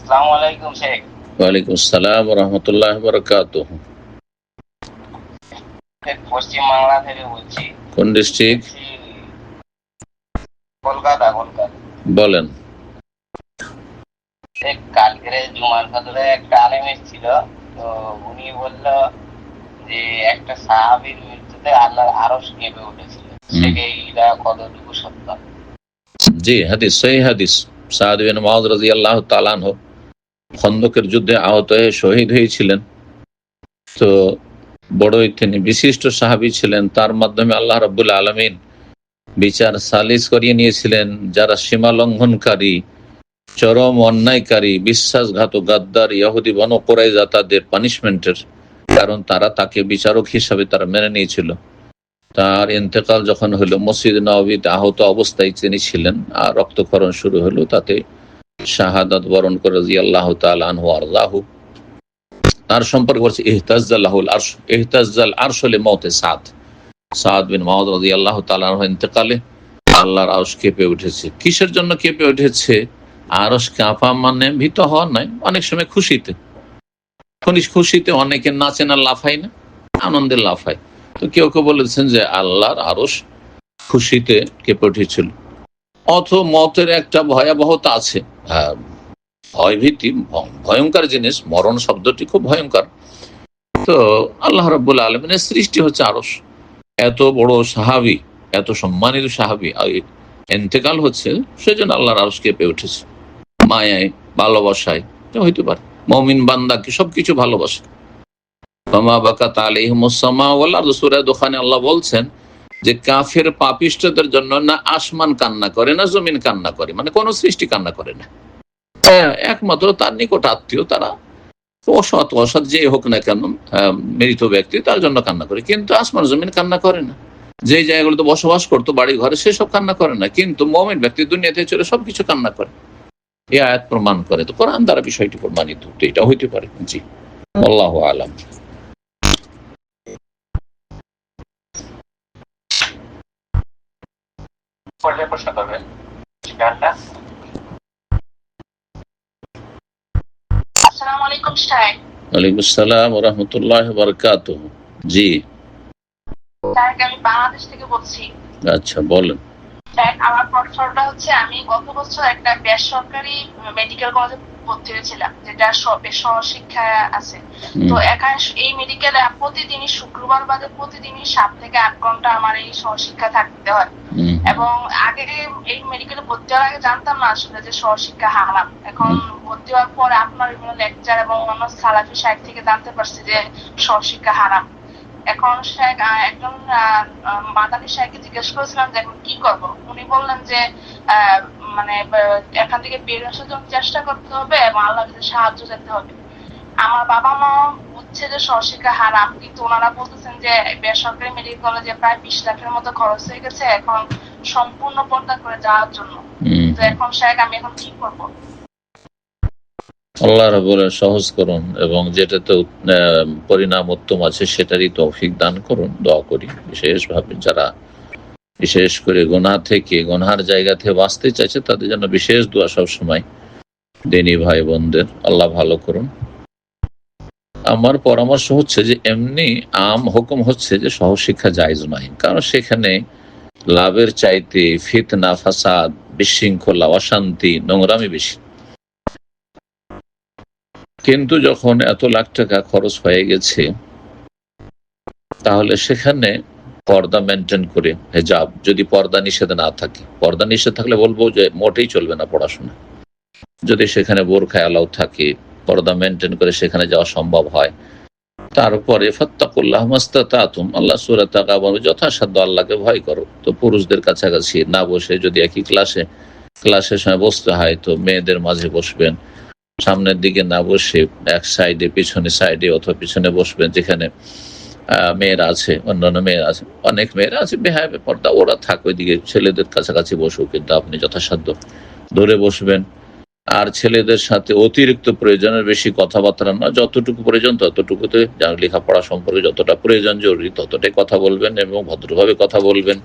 আসসালামু আলাইকুম শেখ। ওয়ালাইকুম আসসালাম ওয়া রাহমাতুল্লাহি ওয়া বারাকাতুহু। পশ্চিম বাংলা থেকে বলছি। কোন ডিস্ট্রিক্ট? কলকাতা। বলেন। কালকের জুমার কদরে একটা আলেম এসেছিল, তো উনি বলল যে একটা সাহাবীর মৃত্যুতে আল্লাহর আরশ কেঁপে উঠেছিল। সেটা কতটুকু সত্য? জি, হাদিস, সহিহ হাদিস। সাদ বিন মুআয রাদিয়াল্লাহু তাআলা আনহু খন্দকের যুদ্ধে আহত হয়ে শহীদ হয়েছিলেন। তো বড়ই তিনি বিশিষ্ট সাহাবী ছিলেন। তার মাধ্যমে আল্লাহ রাব্বুল আলামিন বিচার সালিস করিয়ে নিয়েছিলেন যারা সীমা লঙ্ঘনকারী, চরম অন্যায়কারী, বিশ্বাসঘাতক, গাদ্দার ইহুদি বনু কুরাইজা তাদের পানিশমেন্টের কারণ তাকে বিচারক হিসাবে তারা মেনে নিয়েছিল। তার ইন্তেকাল যখন হলো, মসজিদ নববীতে আহত অবস্থায় তিনি ছিলেন আর রক্তক্ষরণ শুরু হলো, তাতে শাহাদাত বরণ করে রাদিয়াল্লাহু তাআলা আনহু আরদাহু। তার সম্পর্কে বলছে ইহতাজ্জালাহুল আরশ, ইহতাজ্জাল আরশ লিমাউতি সাদ বিন মুআয রাদিয়াল্লাহু তাআলা আনহু ইন্তেকালে আল্লাহর আরশ কেঁপে উঠেছে। কিসের জন্য কেঁপে উঠেছে? আরশ কাঁপা মানে ভীত হওয়া নয়, অনেক সময় খুশিতে অনেকে নাচে না, লাফায় না, আনন্দে লাফায়। তো কেউ কেউ বলেছেন যে আল্লাহর আরশ খুশিতে কেঁপে উঠেছিল। মতের একটা ভয়াবহতা আছে, ভয়ভীতি ভয়ঙ্কর জিনিস, মরণ শব্দটি খুব ভয়ঙ্কর। তো আল্লাহ রাব্বুল আলামিনের সৃষ্টি হচ্ছে আরশ। এত বড় সাহাবী, এত সম্মানিত সাহাবী ইন্তেকাল হচ্ছে, সেজন্য আল্লাহর আরশ কেঁপে উঠেছে। মায়ায়, ভালোবাসায় হইতে পারে। মুমিন বান্দাকে সবকিছু ভালোবাসে। সূরা দুখানে আল্লাহ বলছেন যে কাফের পাপিষ্ঠদের জন্য না আসমান কান্না করে, না জমিন কান্না করে, মানে কোন সৃষ্টি কান্না করে না। একমাত্র তার নিকট আত্মীয়, তারা অসৎ যে হোক না কেন, মৃত ব্যক্তি, তার জন্য কান্না করে। কিন্তু আসমান জমিন কান্না করে না। যে জায়গাগুলোতে বসবাস করতো, বাড়ি ঘরে, সেসব কান্না করে না। কিন্তু মুমিন ব্যক্তি দুনিয়াতে চলে সবকিছু কান্না করে। এই আয়াত প্রমাণ করে। তো কোরআন দ্বারা বিষয়টি প্রমাণিত, এটা হইতে পারে। জি, আল্লাহু আলাম। প্রশ্ন করবেন গানটা। আসসালামু আলাইকুম শাইখ। ওয়ালাইকুম আসসালাম ওয়া রাহমাতুল্লাহি ওয়া বারাকাতুহু। জি শাইখ, আমি বাংলাদেশ থেকে বলছি। আচ্ছা, বলেন। আমার প্রশ্নটা হচ্ছে, আমি গত বছর একটা বেসরকারি মেডিকেল কলেজে ভর্তি হয়েছিলাম, যেটা সহশিক্ষা আছে। তো এখানে এই মেডিকেলে প্রতিদিনই শুক্রবার বাদে প্রতিদিনই 7 থেকে 8 ঘন্টা আমার এই সহশিক্ষা থাকতে হয়। এবং আগে এই মেডিকেলে ভর্তি হওয়ার আগে জানতাম না আসলে যে সহশিক্ষা হারাম। এখন ভর্তি হওয়ার পরে আপনার বিভিন্ন লেকচার এবং অন্য সালাফি সাইট থেকে জানতে পারছি যে সহশিক্ষা হারাম। এখন একজন মাদানী সাহেবকে জিজ্ঞেস করেছিলাম যে এখন কি করবো। উনি বললেন যে মানে এখান থেকে বের আসার জন্য চেষ্টা করতে হবে এবং আল্লাহর কাছে সাহায্য চাইতে হবে। আমার বাবা মা বুঝছে যে সহশিক্ষা হারাম, কিন্তু ওনারা বলতেছেন যে বেসরকারি মেডিকেল কলেজে প্রায় 20 লাখের মতো খরচ হয়ে গেছে এখন সম্পূর্ণ পর্দা করে যাওয়ার জন্য। তো এখন সাহেব আমি এখন কি করবো? আল্লাহ রাব্বুল সহজ করুন এবং যেটাতে পরিণাম উত্তম আছে সেটারই তৌফিক দান করুন। দোয়া করি বিশেষভাবে যারা বিশেষ করে গুনাহার জায়গা থেকে বাঁচতে চাইছে, তাদের জন্য বিশেষ দোয়া সবসময়। দিনী ভাই বোনদের আল্লাহ ভালো করুন। আমার পরামর্শ হচ্ছে যে এমনি হুকুম হচ্ছে যে সহশিক্ষা জায়েজ নয়, কারণ সেখানে লাভের চাইতে ফিতনা, ফাসাদ, বিশৃঙ্খলা, অশান্তি, নোংরামি বেশি। কিন্তু যখন এত লাখ টাকা খরচ হয়ে গেছে, তাহলে সেখানে পর্দা মেনটেন করে, হেজাব, যদি পর্দা নিষেধ না থাকে, পর্দা নিষেধ থাকলে বলবো যে মোটেই চলবে না পড়াশোনা। যদি সেখানে বোরখা অ্যালাউ থাকে, পর্দা মেনটেন করে সেখানে যাওয়া সম্ভব হয়, তারপরে ফাত্তাকুল্লাহ মাস্তাতাতুম, আল্লাহ সূরা তাকাবুর, যথাসাধ্য আল্লাহকে ভয় করো। তো পুরুষদের কাছাকাছি না বসে, যদি একই ক্লাসের সময় বসতে হয় তো মেয়েদের মাঝে বসবেন, সামনের দিকে না বসে এক সাইডে, পিছনে সাইডে অথবা পিছনে বসবেন যেখানে মেয়েরা আছে, অন্যান্য মেয়েরা আছে, অনেক মেয়েরা আছে বেহায়া পর্দা, ওরা থাক ওইদিকে, ছেলেদের কাছাকাছি বসুক, কিন্তু আপনি যথাসাধ্য ধরে বসবেন। আর ছেলেদের সাথে অতিরিক্ত প্রয়োজনের বেশি কথাবার্তা না, যতটুকু প্রয়োজন ততটুকুতে, যার লেখাপড়া সম্পর্কে যতটা প্রয়োজন জরুরি ততটাই কথা বলবেন এবং ভদ্রভাবে কথা বলবেন।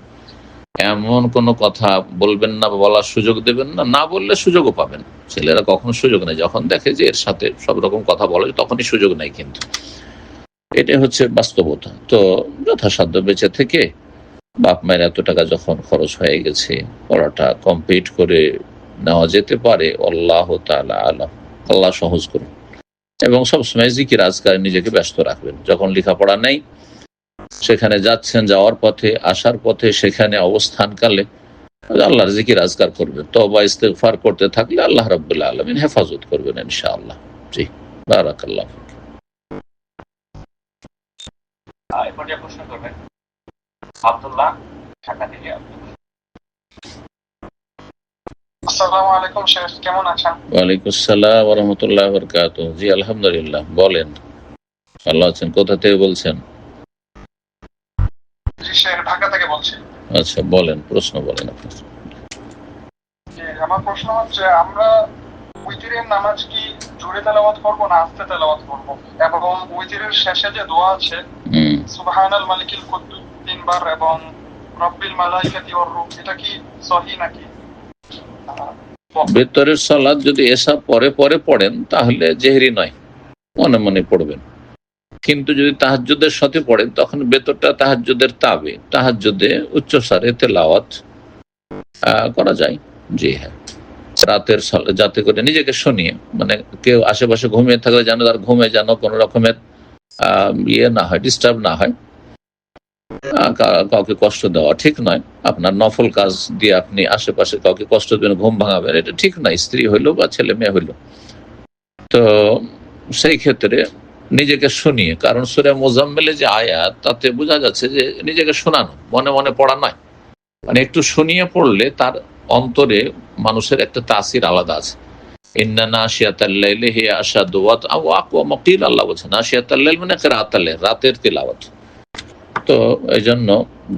এমন কোনো কথা বলবেন না, বলার সুযোগ দেবেন না, না বললে সুযোগও পাবেন। ছেলেরা কখনো সুযোগ নেই, যখন দেখে যে এর সাথে সব রকম কথা বলে তখনই সুযোগ নেই, কিন্তু এটাই হচ্ছে বাস্তবতা। তো যথাসাধ্য বেঁচে থেকে বাপ মায়ের এত টাকা যখন খরচ হয়ে গেছে, পড়াটা কমপ্লিট করে নেওয়া যেতে পারে, আল্লাহ তাআলা আলাম, আল্লাহ সহজ করুন। এবং সবসময় জিকির আজকার নিজেকে ব্যস্ত রাখবেন। যখন লেখাপড়া নেই, সেখানে যাচ্ছেন, যাওয়ার পথে, আসার পথে, সেখানে অবস্থানকালে আল্লাহর জিকির আজকার করবেন। তওবা ইস্তেগফার করতে থাকলে আল্লাহ রাব্বুল আলামিন হেফাজত করবেন ইনশাআল্লাহ। জি, বারাকাল্লাহ। এরপর যে প্রশ্ন করবেন আব্দুল্লাহ, ঢাকা থেকে। আসসালামু আলাইকুম শেখ, কেমন আছেন? ওয়ালাইকুম আসসালাম ওয়া রাহমাতুল্লাহি ওয়া বারাকাতুহু। জি আলহামদুলিল্লাহ। বলেন, ভালো আছেন? কোথা থেকে বলছেন? জি শেখ, ঢাকা থেকে বলছি। আচ্ছা বলেন, প্রশ্ন বলেন আপনার। আমার প্রশ্ন হচ্ছে, আমরা উইতিরের নামাজ কি জোরে তেলাওয়াত করবো না আস্তে তেলাওয়াত করবো? এবং উইতিরের শেষে যে দোয়া আছে সুবহানাল মালিকিল কুদ্দুস 3 বার এবং রব্বিল মালাইকাতি ওয়ার রূহ, এটা কি সহিহ নাকি? ভেতরের সালাত যদি এসা পরে পরে পড়েন তাহলে জেহরি নয়, মনে মনে পড়বেন। কিন্তু যদি তাহাজ্জুদের সাথে পড়েন তখন ভেতরটা তাহাজ্জুদের তাবে, তাহাজ্জুদে উচ্চস্বরে তেলাওয়াত করা যায়। জি হ্যাঁ, রাতের যাতে করে নিজেকে শুনিয়ে, মানে কেউ আশেপাশে ঘুমিয়ে থাকলে যেন তার ঘুমে যেন কোনো রকমের ইয়ে না হয়, ডিস্টার্ব না হয়। কাউকে কষ্ট দেওয়া ঠিক নয়। আপনার নফল কাজ দিয়ে আপনি আশেপাশে কাউকে কষ্ট দেবেন, ঘুম ভাঙাবেন, এটা ঠিক নয়, স্ত্রী হইলো বা ছেলে মেয়ে হইলো। তো সেই ক্ষেত্রে নিজেকে শুনিয়ে, কারণ সূরা মুজাম্মিলে যে আয়াত তাতে বোঝা যাচ্ছে যে নিজেকে শোনানো, মনে মনে পড়া নয়। মানে একটু শুনিয়ে পড়লে তার অন্তরে মানুষের একটা তাসির আলাদা আছে। ইন্না নাশিয়াতাল লাইলি হিয়া আশাদু ওয়াতআ ওয়া আকওয়ামু কিল, আল্লাহ বলেছেন নাশিয়াতাল লাইল মানে কিরাআতাল লাইল, রাতের তিলাওয়াত। তো এই জন্য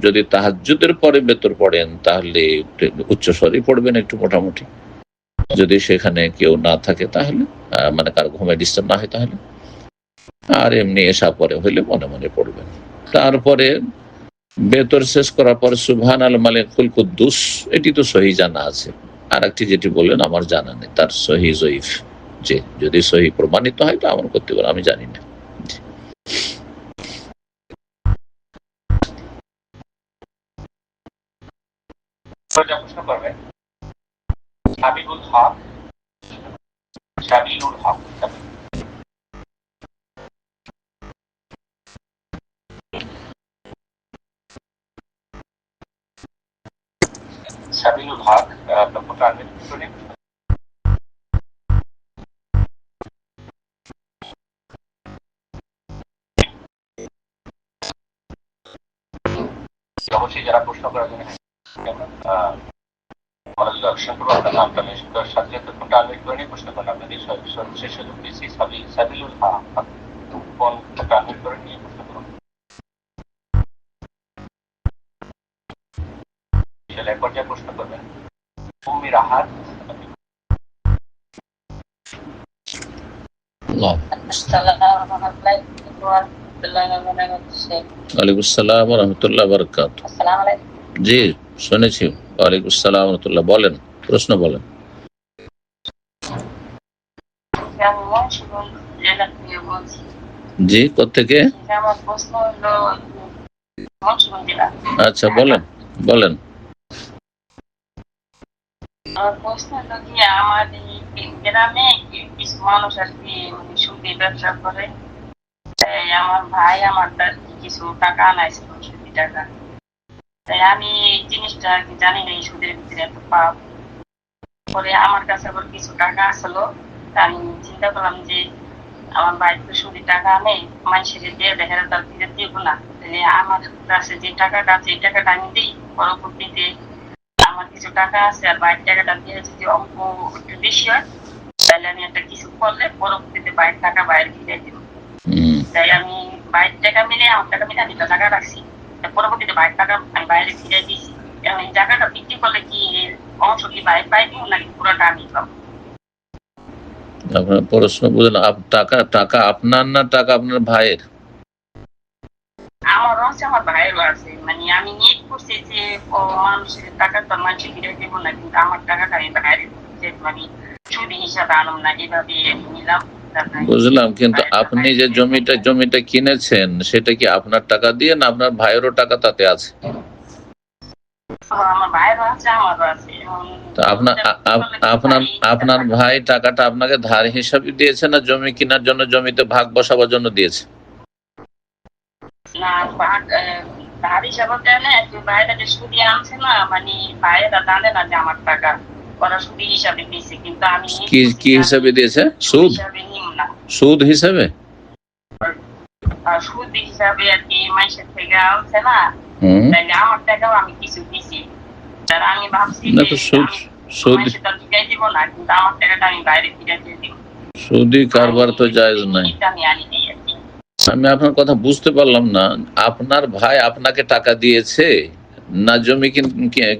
যদি তাহাজ্জুদের পরে ভেতর পড়েন তাহলে উচ্চস্বরে পড়বেন একটু মোটামুটি। যদি সেখানে কেউ না থাকে তাহলে মানে কারো ঘুমে ডিস্টার্ব না হয় তাহলে, আর এমনি এসা পরে হইলে মনে মনে পড়বেন। তারপরে বেতর শেষ করার পরে সুবহানাল মালিকুল কুদ্দুস, এটি তো সহি জানা আছে। আর একটি যেটি বললেন আমার জানা নেই, তার সহি জয়ীফ। যে যদি সহি প্রমাণিত হয় তো আমার করতে পারে, আমি জানি না। প্রশ্ন করবেন হাবিবুল হক, শাবিলুল হক। শাবিলুল হক, আপনার ফটো আনবেন। অবশ্যই যারা প্রশ্ন করার জন্য আপনার নামটা সাথে ফোনটা আনমিউট করে নিয়ে প্রশ্ন করেন। আপনাদের সর্বশেষ সুযোগ দিয়েছি। সাবিলুল হক, ফোনটা আনমিউট করে নিয়ে প্রশ্ন করুন। এক পর্যায়ে প্রশ্ন করবেন উম্মি রাহাত। ওয়ালাইকুম আসসালাম ওয়া রাহমাতুল্লাহি ওয়া বারাকাতুহু। জি শুনেছি। ওয়ালাইকুম আসসালাম ওয়া রাহমাতুল্লাহ। বলেন, প্রশ্ন বলেন। জি, কোত্থেকে? আচ্ছা বলেন বলেন। আমার প্রশ্ন হলো কি, আমার এই গ্রামে কিছু মানুষ আর কি সুদে ব্যবসা করে। তাই আমার ভাই আমার কিছু টাকা আনাইছিল, সুদি টাকা। তাই আমি এই জিনিসটা আর কি জানি না, এই সুদের ভিতরে এত পাপ। পরে আমার কাছে আবার কিছু টাকা আসলো, আমি চিন্তা করলাম যে আমার ভাই তো সুদি টাকা আনে, মানুষের দিয়ে দেখা যায় তার ফিরে দিব না, তাহলে আমার কাছে যে টাকাটা আছে এই টাকাটা আমি দিই। পরবর্তীতে আমার কিছু টাকা আছে আর বাইরের টাকাটা দিয়ে যদি অঙ্ক একটু বেশি হয় তাহলে আমি একটা কিছু করলে পরবর্তীতে বাইরের টাকা বাইরে ফিরে দিব। তাই আমি বাইরের টাকা মিলে আমার টাকা মিলে আমি টাকা রাখছি, পরবর্তীতে বাইরের টাকা আমি বাইরে ফিরে দিয়েছি। এবং এই টাকাটা বিক্রি করলে কি অংশ কি বাইরে পাইব নাকি পুরোটা আমি পাবো? আপনার প্রশ্ন বুঝলেন? টাকা টাকা আপনার না টাকা আপনার ভাইয়ের? আমার আছে, আমার ভাইয়েরও আছে, মানে আমি নিয়ে করছি যে ও মানুষের টাকা তো মানুষের ফিরে দেবো না, কিন্তু আমার টাকাটা আমি বাইরে মানে চুরি হিসাবে আনম না, এভাবে নিলাম। বুঝলাম, কিন্তু আপনি যে জমিটা কিনেছেন সেটা কি আপনার টাকা দিয়ে না আপনার ভাইয়েরও টাকা তাতে আছে? আমার ভাইয়েরও আছে, আমারও আছে। তো আপনার ভাই টাকাটা আপনাকে ধার হিসাবে দিয়েছে না জমি কেনার জন্য, জমিতে ভাগ বসাবার জন্য দিয়েছে? না, ধার হিসাবে দেয় না, ভাইরা যে সুদি আনছে না, মানে ভাইয়েরা জানে না যে আমার টাকা ওরা সুদি হিসাবে দিয়েছে, কিন্তু আমি কি হিসাবে দিয়েছে? সুদ হিসাবে নিম না, সুদ হিসাবে সুদ হিসাবে আর কি মানুষের থেকে আনছে না, তাইলে আমার টাকাও আমি কিছু দিছি। আমি ভাবছি দিব না, কিন্তু আমার টাকাটা আমি বাইরে ফিরে দিয়ে দিব। সুদি কারবার তো জায়েজ নাই। আমি আপনার কথা বুঝতে পারলাম না, আপনার ভাই আপনাকে টাকা দিয়েছে না জমি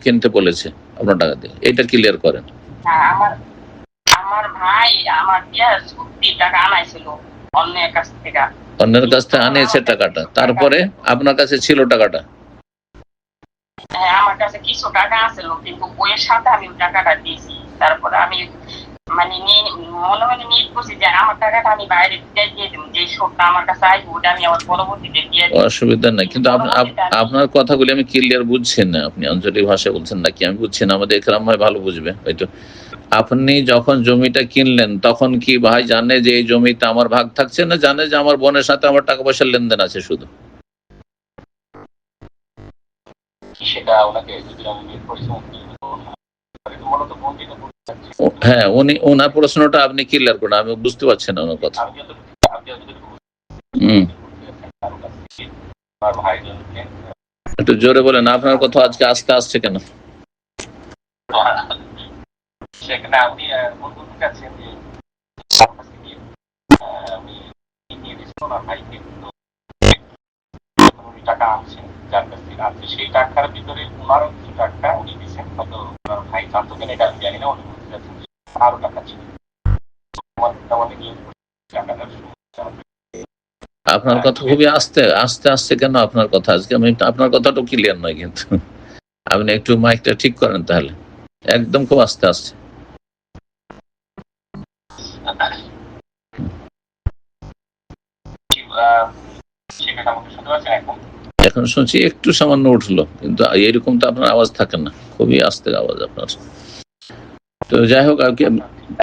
কিনতে বলেছে আপনার টাকা দিয়ে, এটা ক্লিয়ার করেন। আমার ভাই আমার দিয়ে সুদি টাকা আনাইছিল অন্যের কাছ থেকে। অন্যের কাছ থেকে আনিয়েছে টাকাটা, তারপরে আপনার কাছে ছিল টাকাটা? হ্যাঁ, আমার কাছে কিছু টাকা আছিল, কিন্তু বইয়ের সাথে আমি টাকাটা দিয়েছি। তারপরে আমি মানে মনে মনে নিয়ে করছি যে আমার টাকাটা আমি বাইরে দিয়ে দেবো, যে শোকটা আমার কাছে আসবে ওটা আমি আবার পরবর্তীতে দিয়ে দেবো। অসুবিধা নাই, কিন্তু আপনার কথাগুলি আমি ক্লিয়ার বুঝছি না। আপনি আঞ্চলিক ভাষায় বলছেন নাকি আমি বুঝছি না, আমাদের একরাম ভাই ভালো বুঝবে হয়তো। আপনি যখন জমিটা কিনলেন তখন কি ভাই জানে যে এই জমিতে আমার ভাগ থাকছে, না জানে যে আমার বোনের সাথে আমার টাকা পয়সার লেনদেন আছে শুধু? হ্যাঁ, ওনার প্রশ্নটা আপনি ক্লিয়ার করুন, আমি বুঝতে পারছি না ওনার কথা। একটু জোরে বলেন, আপনার কথা আজকে আস্তে আসছে কেন? সেখানে আপনি বন্ধুর কাছে যে আমি নিয়ে দিচ্ছি ওনার ভাইকে, উনি টাকা আনছেন যার কাছ থেকে আনছে, সেই টাকার ভিতরে ওনারও কিছু টাকা উনি দিচ্ছেন, হয়তো ওনার ভাই জানতো কিনা এটা আমি জানি না, উনি বলতে চাচ্ছেন আরো টাকা ছিল টাকাটা। আপনার কথা খুবই আস্তে আসছে কেন আপনার কথা আজকে? আমি আপনার কথাটা ক্লিয়ার নয়, কিন্তু আপনি একটু মাইকটা ঠিক করেন তাহলে। একদম খুব আস্তে আসছে। এখন শুনছি একটু সামান্য উঠলো, কিন্তু এরকম তো আপনার আওয়াজ থাকে না, খুবই আস্তে আওয়াজ আপনার। তো যাই হোক,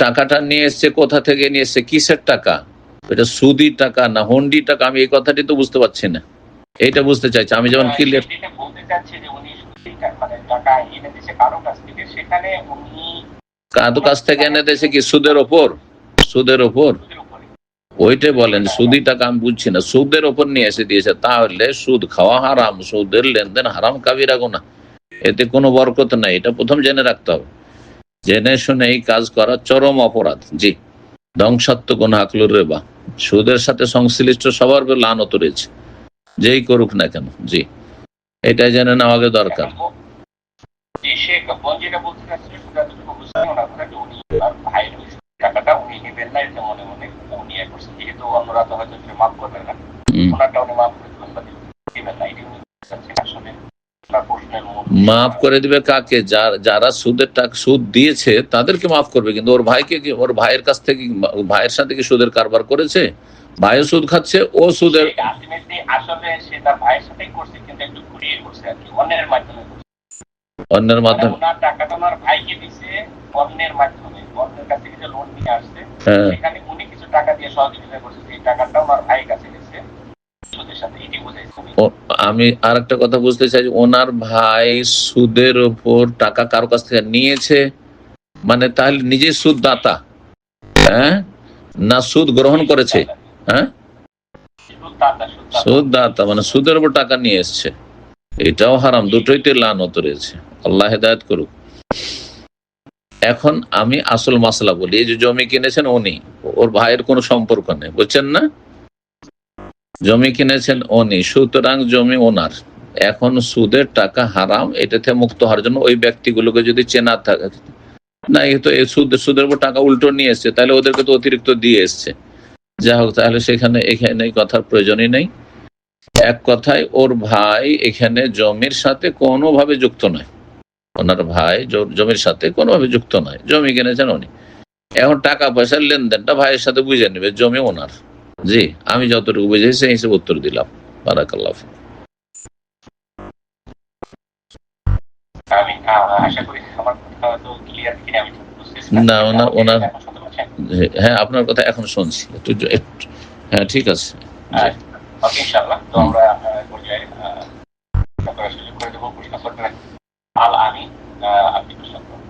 টাকাটা নিয়ে এসছে, কোথা থেকে নিয়ে এসছে, কিসের টাকা? এটা সুদি টাকা না হন্ডি টাকা? আমি এই কথাটি তো বুঝতে পারছি না, এইটা বুঝতে চাইছি আমি। যেমন ক্লিয়ার বলতে চাচ্ছি যে উনি মানে টাকা এনে দিয়েছে কারো কাছ থেকে, সেখানে উনি কারো কাছ থেকে এনে দিয়েছে কি সুদের ওপর? সুদের ওপর ওইটাই বলেন, সুদি টাকা আমি বুঝছি না। সুদের ওপর নিয়ে এসে দিয়েছে, তাহলে সুদ খাওয়া হারাম, সুদের লেনদেন হারাম, কাবিরা গুনাহ, এতে কোনো বরকত নাই। এটা প্রথম জেনে রাখতে হবে। জেনে শুনে এই কাজ করা চরম অপরাধ। জি, ধ্বংসাত্মক গুনাহ আকলুর রিবা। সুদের সাথে সংশ্লিষ্ট সবার উপর লানত রয়েছে, যেই করুক না কেন। জি, এটাই জেনে নেওয়া আগে দরকার। টাকাটা উনি নেবেন না, এটা মনে মনে উনি করছেন, যেহেতু অন্যরা তো হয়তো মাফ করবেন না, ওনারটা উনি মাফ করে দিবেন না, এটি উনি আসলে মাফ করে দিবে কাকে? যারা সুদের টাকা সুদ দিয়েছে তাদেরকে মাফ করবে, কিন্তু ওর ভাইকে কি, ওর ভাইয়ের কাছ থেকে, ভাইয়ের সাথে কি সুদের কারবার করেছে? ভাইও সুদ খাচ্ছে, ও সুদের আসলে সে তার ভাইয়ের সাথেই করছে, কিন্তু একটু ঘুরিয়ে করছে আর কি, অন্যের মাধ্যমে। অন্যের মাধ্যমে ওনার টাকাটা ওনার ভাইকে দিছে অন্যের মাধ্যমে, অন্যের কাছে কিছু লোন নিয়ে আসছে, সেখানে উনি কিছু টাকা দিয়ে সহযোগিতা করছে, এই টাকাটা ওনার ভাইয়ের কাছে গেছে সুদের সাথে, এটি বোঝাইছে। আমি আর একটা কথা বুঝতে চাই, ওনার ভাই সুদের ওপর টাকা কারো কাছ থেকে নিয়েছে, মানে তাহলে নিজে সুদ দাতা, হ্যাঁ, না সুদ গ্রহণ করেছে? হ্যাঁ, সুদ দাতা, মানে সুদের উপর টাকা নিয়ে এসছে, এটাও হারাম। দুটোইতে লানত রয়েছে, আল্লাহ হেদায়েত করুক। এখন আমি আসল মাসলা বলি, এই যে জমি কিনেছেন উনি, ওর ভাইয়ের কোনো সম্পর্ক নেই, বুঝছেন না? জমি কিনেছেন উনি, সুতরাং জমি ওনার। এখন সুদের টাকা হারাম, এটাতে মুক্ত হওয়ার জন্য ওই ব্যক্তিগুলোকে যদি চেনা থাকে, না এই তো সুদের উপর টাকা উল্টো নিয়ে এসছে, তাহলে ওদেরকে তো অতিরিক্ত দিয়ে এসছে। যা হোক, তাহলে এখানে এই কথার প্রয়োজনই নেই। এক কথায় ওর ভাই এখানে জমির সাথে কোনোভাবে যুক্ত নয়, ওনার ভাই জমির সাথে কোনোভাবে যুক্ত নয়, জমি কিনেছেন উনি, এখন টাকা পয়সার লেনদেনটা ভাইয়ের সাথে বুঝে নেবে, জমি ওনার। জি, আমি যতটুকু বুঝেছি সেই হিসেবে উত্তর দিলাম। বারাকাল্লাহ ফিক। আমি আশা করি আমার কথা তো ক্লিয়ার কিনা, আমি বুঝতেছি না ওনার এখন শুনতে পাচ্ছেন? হ্যাঁ, আপনার কথা এখন শুনছি একটু হ্যাঁ, ঠিক আছে। জি। ওকে, ইনশাআল্লাহ। তো আমরা পর্যায়ে আপনারা সুযোগ করে দেবো প্রশ্ন করতে। আল আমিন, আপনি প্রশ্ন করুন।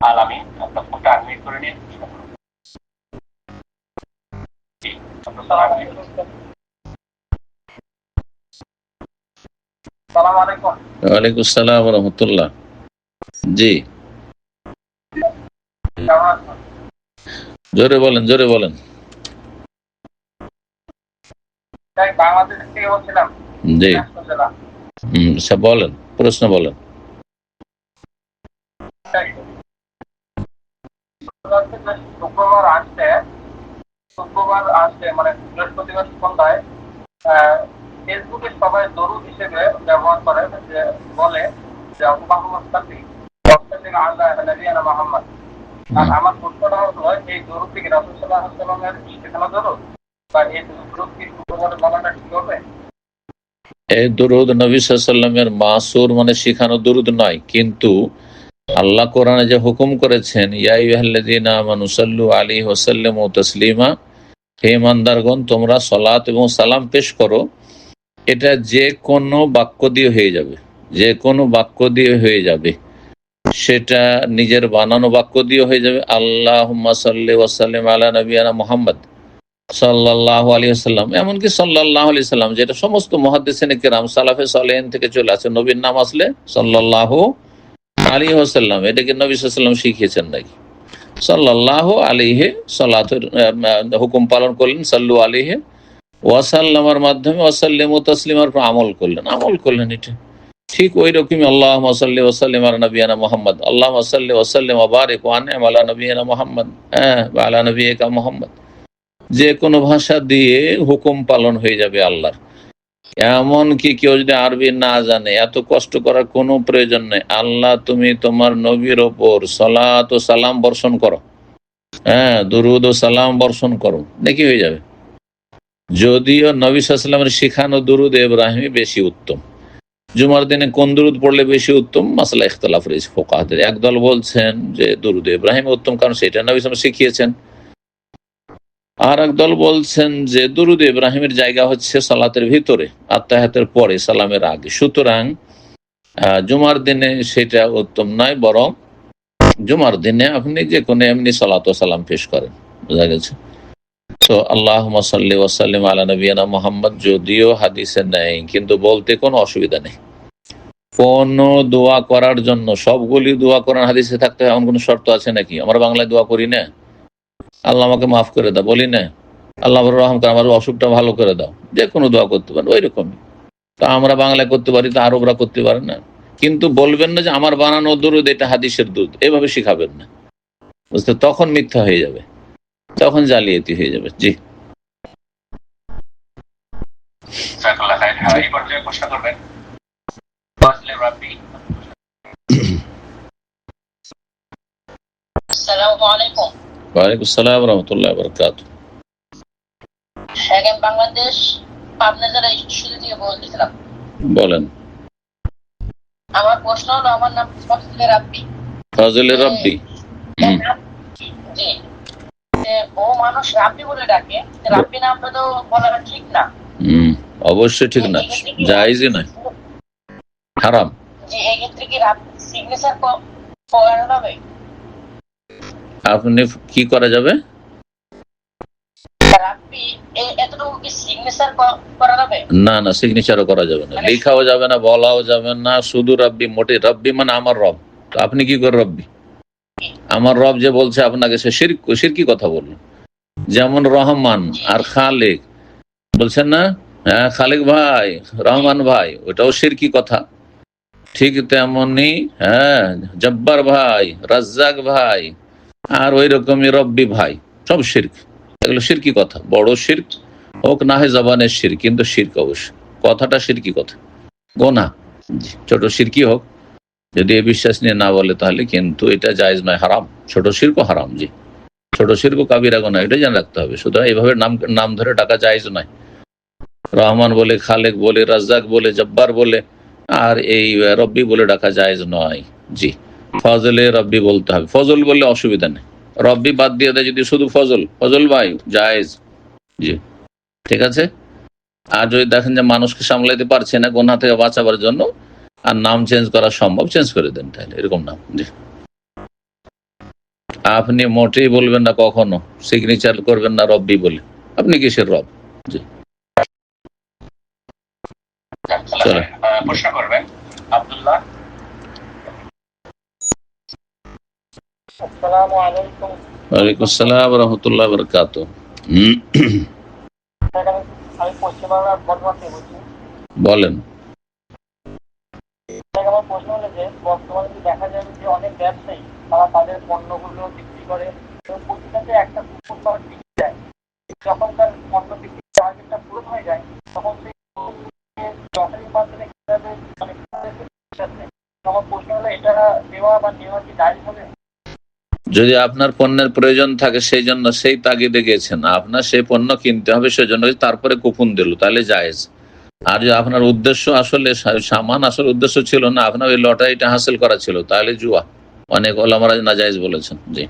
আল আমিন, আপনার ফোনটা আনমিউট করে নিয়ে প্রশ্ন করুন। জি, আপনার ফোন আনমিউট করুন। সালাম আলাইকুম। ওয়ালাইকুম আসসালাম ওয়া রাহমাতুল্লাহ। জি, কেমন আছেন? জোরে বলেন, জোরে বলেন। বাংলাদেশ থেকে বলছিলাম। জি, আচ্ছা বলেন, প্রশ্ন বলেন। শুক্রবার আসছে মানে বৃহস্পতিবার সন্ধ্যায় ফেসবুকে সবাই দরুদ হিসেবে ব্যবহার করে, যে বলে যে আল্লাহুম্মা সাল্লি ওয়া সাল্লিম আলা নবিয়িনা মুহাম্মদ। আর আমার প্রশ্নটা হলো, এই দরুদ কি রাসূল সাল্লাল্লাহু আলাইহি ওয়াসাল্লামের শেখানো দরুদ, বা এই দরুদ কি শুক্রবারে বলাটা ঠিক হবে? এই দরুদ নবী সাল্লাল্লাহু আলাইহি ওয়াসাল্লামের মাসুর মানে শিখানো দরুদ নয়, কিন্তু আল্লাহ কোরআনে যে হুকুম করেছেন, ইয়া আইয়ুহাল্লাযীনা আমানু সাল্লু আলাইহি ওয়া সাল্লিমু তাসলিমা, হে ইমানদারগণ তোমরা সালাত এবং সালাম পেশ করো, এটা যে কোনো বাক্য দিয়ে হয়ে যাবে, যে কোনো বাক্য দিয়ে হয়ে যাবে, সেটা নিজের বানানো বাক্য দিয়ে হয়ে যাবে। আল্লাহুম্মা সাল্লি ওয়া সাল্লিম আলা নবিয়িনা মুহাম্মদ সাল্লাল্লাহু আলাইহি ওয়াসাল্লাম, এমনকি সাল্লাল্লাহু আলাইহি সাল্লাম, যেটা সমস্ত মুহাদ্দিসিনে কেরাম সালাফে সালেহিন থেকে চলে আসে, নবীর নাম আসলে সাল্লাল্লাহু আলাইহি ওয়াসাল্লাম, এটাকে নবী সাল্লাল্লাহু আলাইহি ওয়াসাল্লাম শিখিয়েছেন নাকি? সাল্লাল্লাহু আলাইহি সালাতের হুকুম পালন করলেন, সাল্লু আলাইহি ওয়াসাল্লামের মাধ্যমে, ওয়াসাল্লিমু তাসলিমার উপর আমল করলেন। এটা ঠিক ওই রকমই আল্লাহুম্মা সাল্লি ওয়া সাল্লিম আলা নবিয়িনা মুহাম্মদ, আল্লাহুম্মা সাল্লি ওয়া সাল্লিম ওয়া বারিক ওয়া আন'ইম আলা নবিয়িনা মুহাম্মদ ওয়া আলা নবিয়িকা মুহাম্মদ, যে কোনো ভাষা দিয়ে হুকুম পালন হয়ে যাবে আল্লাহর। এমন কি কেউ যদি আরবি না জানে, এত কষ্ট করার কোনো প্রয়োজন নেই। আল্লাহ তুমি তোমার নবীর ওপর সালাত ও সালাম বর্ষণ করো, দুরুদ ও সালাম বর্ষণ করো, দেখি হয়ে যাবে। যদিও নবী সাল্লাল্লাহু আলাইহি ওয়াসাল্লামের শিখানো দুরুদ ইব্রাহিমই বেশি উত্তম। জুমার দিনে কোন দুরুদ পড়লে বেশি উত্তম, মাসলা ইখতিলাফ রয়েছে ফুকাহাদের। একদল বলছেন যে দুরুদ ইব্রাহিম উত্তম, কারণ সেটা নবী সাল্লাল্লাহু আলাইহি ওয়াসাল্লাম শিখিয়েছেন। আর একদল বলছেন যে দুরুদ ইব্রাহিমের জায়গা হচ্ছে সালাতের ভিতরে, আত্তাহিয়াতের পরে, সালামের আগে। সুতরাং জুমার দিনে সেটা উত্তম নয়, বরং জুমার দিনে আপনি যে কোনো এমনি সালাত ও সালাম পেশ করেন, বোঝা গেছে। তো আল্লাহুম্মা সাল্লি ওয়া সাল্লিম আলা নবিয়িনা মুহাম্মদ যদিও হাদিসে নেই, কিন্তু বলতে কোনো অসুবিধা নেই। কোন দোয়া করার জন্য সবগুলি দোয়া করার হাদিসে থাকতে হয় এমন কোনো শর্ত আছে নাকি? আমরা বাংলায় দোয়া করি না, আল্লাহ আমাকে মাফ করে দাও বলি না, আল্লাহ রহম করে আমার অসুখটা ভালো করে দাও, যে কোনো দোয়া করতে পারেন ওই রকমই। তা আমরা বাংলায় করতে পারি, তা আরবরা করতে পারে না। কিন্তু বলবেন না যে আমার বানানো দুরুদ এটা হাদিসের দুধ, এভাবে শিখাবেন না, বুঝতে? তখন মিথ্যা হয়ে যাবে, তখন জালিয়াতি হয়ে যাবে। জি, জাযাকাল্লাহ খাইর। এই পর্যায়ে প্রশ্ন করবেন ফাজলে রাব্বি। আসসালামু আলাইকুম। ওয়ালাইকুম আসসালাম ওয়া রাহমাতুল্লাহি ওয়া বারাকাতুহু। আমি বাংলাদেশ পাবনা জেলা ঈশ্বরদী থেকে বলতেছিলাম। বলেন। আমার প্রশ্ন হলো, আমার নাম ফাজলে রাব্বি। ফাজলে রাব্বি, জি, ও মানুষ রাব্বি বলে ডাকে, রাব্বি নামটা তো বলাটা ঠিক না। অবশ্যই ঠিক না, জায়েজই নয়, হারাম। জি, এই ক্ষেত্রে কি রাব্বি সিগনেচার করা যাবে? আপনি কি করা যাবে? রাব্বি এতটুকু কি সিগনেচার করা যাবে? না না, সিগনেচারও করা যাবে না, লেখাও যাবে না, বলাও যাবে না, শুধু রাব্বি। মোটে রাব্বি মানে আমার রব। তো আপনি কি করে রব্বি? আমার রব যে বলছে আপনাকে, সে শিরকি কথা বলল। যেমন রহমান আর খালেক বলছেন না, হ্যাঁ খালেক ভাই, রহমান ভাই, ওটাও শিরকি কথা। ঠিক তেমনি জব্বার ভাই, রাজ্জাক ভাই, আর ওই রকমই রব্বি ভাই, সব শিরক। এগুলো শিরকি কথা, বড় শিরক হোক না হয় জবানের শিরক, কিন্তু শিরক অবশ্য কথাটা শিরকি কথা, গোনা। ছোট শিরকি হোক, যদি এ বিশ্বাস নিয়ে না বলে তাহলে কিন্তু এটা জায়েজ নয়, হারাম। ছোট শিরক হারাম, জি, ছোট শিরক কাবিরা গোনা, এটা জেনে রাখতে হবে। সুতরাং এইভাবে নাম ধরে ডাকা জায়েজ নয়। রহমান বলে, খালেক বলে, রাজ্জাক বলে, জব্বার বলে, আর এই রব্বি বলে ডাকা জায়েজ নয়। জি, ফজলে রব্বি বলতে হবে, ফজল বললে অসুবিধা নেই। রব্বি বাদ দিয়ে দেয় যদি শুধু ফজল, ফজল ভাই, জায়েজ। জি, ঠিক আছে। আর যদি দেখেন যে মানুষকে সামলাইতে পারছে না গোনা থেকে বাঁচাবার জন্য, আর নাম চেঞ্জ করা সম্ভব, চেঞ্জ করে দেন তাহলে, এরকম নাম। জি, আপনি মোটেই বলবেন না, কখনো সিগনেচার করবেন না রব্বি বলে। আপনি কিসের রব? জি, প্রশ্ন করবেন আব্দুল্লাহ। আসসালামু আলাইকুম। ওয়ালাইকুম আসসালাম ওয়া রাহমাতুল্লাহি ওয়া বারাকাতুহু। আমি পশ্চিমবাংলার বর্ধমান থেকে বলছি। বলেন। আমার প্রশ্ন হলো যে বর্তমানে দেখা যায় যে অনেক ব্যবসায়ী তারা তাদের পণ্যগুলো বিক্রি করে এবং প্রতিটাতে একটা কুপন পাওয়ার বিক্রি দেয়। যখন তার পণ্য বিক্রি টার্গেটটা পূরণ হয়ে যায়, তখন সেই লটারির মাধ্যমে কিভাবে আমার প্রশ্ন হলো এটা দেওয়া বা নেওয়া কি জায়েজ হবে? যদি আপনার পণ্যের প্রয়োজন থাকে, সেই জন্য সেই তাগিদে গেছেন, আপনার সেই পণ্য কিনতে হবে, সেই জন্য তারপরে কুপন দিল, তাহলে জায়েজ। আর যদি আপনার উদ্দেশ্য আসলে সামান, আসল উদ্দেশ্য ছিল না, আপনার ওই লটারিটা হাসিল করা ছিল, তাহলে জুয়া। অনেক ওলামারা নাজায়েজ বলেছেন। জি।